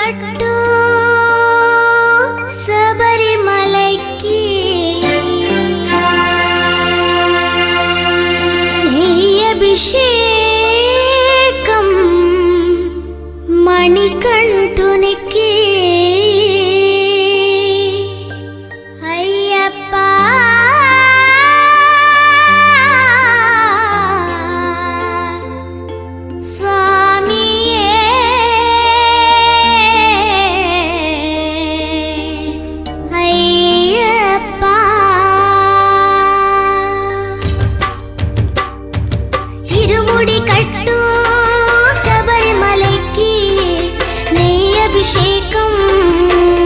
కట్టు శబరిమలకి అభిషేకం మణికంఠునికి అయ్యప్ప స్వామియే అయ్యప్ప ఇరుముడి కట్టు శబరిమలకి నెయ్యి అభిషేకం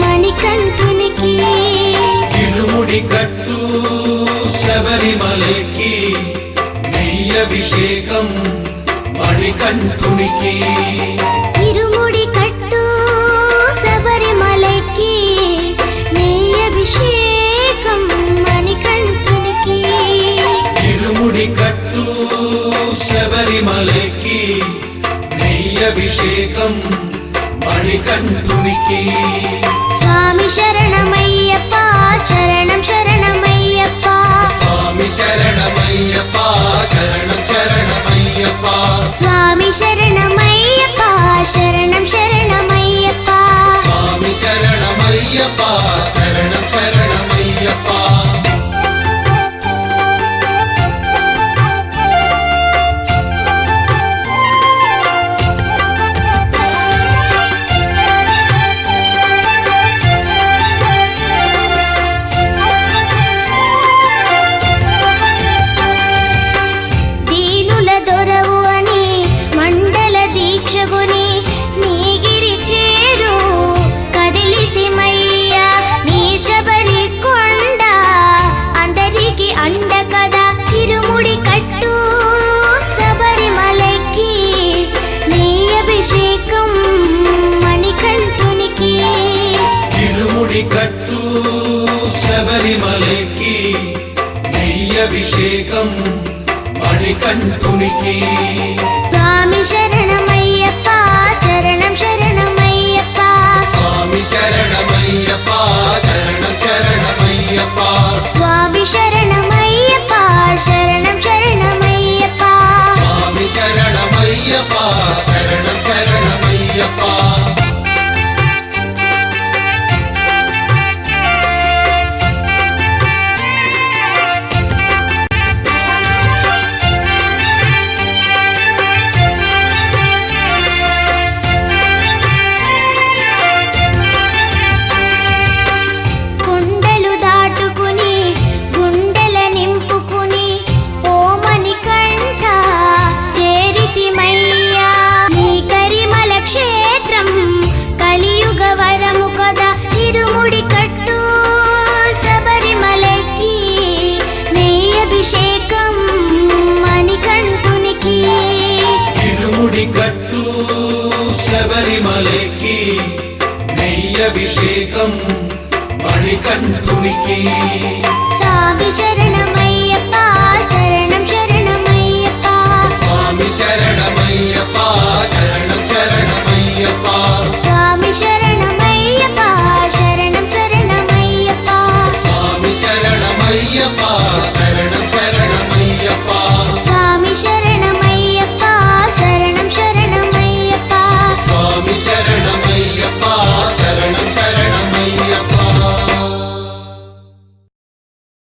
మణికంఠునికి ఇరుముడి కట్టు శబరిమలకి నెయ్యి అభిషేకం మణికంఠునికి ఇరుముడి కట్టు శబరిమలకి నెయ్యి అభిషేకం మణికంఠునికి ఇరుముడి కట్టు శబరిమలకి నెయ్యి అభిషేకం మణికంఠునికి స్వామి శరణమయ్యప్ప శరణం శరణమయ్యప్ప స్వామి శరణమయ్యప్ప శరణం శరణమయ్యప్ప స్వామి శరణమయ్యప్ప శరణం శరణమయ్యప్ప స్వామి శరణమయ్యప్ప శరణం శరణమయ్యప్ప దీనుల దొరవు అని మండల దీక్షగుని నీగిరి చేరు కదిలితిమయ్యా నీ శబరి కొండ అందరికి అండ కదా ఇరుముడి కట్టు శబరిమలకి నీ అభిషేకం మణికంఠునికి ఇరుముడి కట్టు శబరిమలకి నెయ్యి అభిషేకం మణికంఠునికి స్వామి శరణమయ్యప్ప శరణం శరణమయ్యప్ప స్వామి శరణమయ్యప్ప శరణం శరణమయ్యప్ప స్వామి శరణమయ్యప్ప శరణం శరణమయ్యప్ప స్వామి శరణమయ్యప్ప శరణం శరణమయ్యప్ప కొండలు దాటుకుని గుండెల నింపుకుని ఓమని కంఠ చేరితిమయ్యా నీ కరిమల క్షేత్రం కలియుగ వరము కదా ఇరుముడి కట్టు శబరిమలకి నెయ్యి అభిషేకం మణికంఠునికి ఇరుముడి కట్టు శబరిమలకి నెయ్యి అభిషేకం మణికంఠునికి స్వామి శరణమయ్యప్ప శరణం శరణమయ్యప్ప స్వామి శరణమయ్యప్ప శరణం శరణమయ్యప్ప స్వామి శరణమయ్యప్ప శరణం శరణమయ్యప్ప స్వామి శరణమయ్యప్ప శరణం శరణమయ్యప్ప స్వామి శరణమయ్యప్ప శరణం శరణమయ్యప్ప స్వామి శరణమయ్యప్ప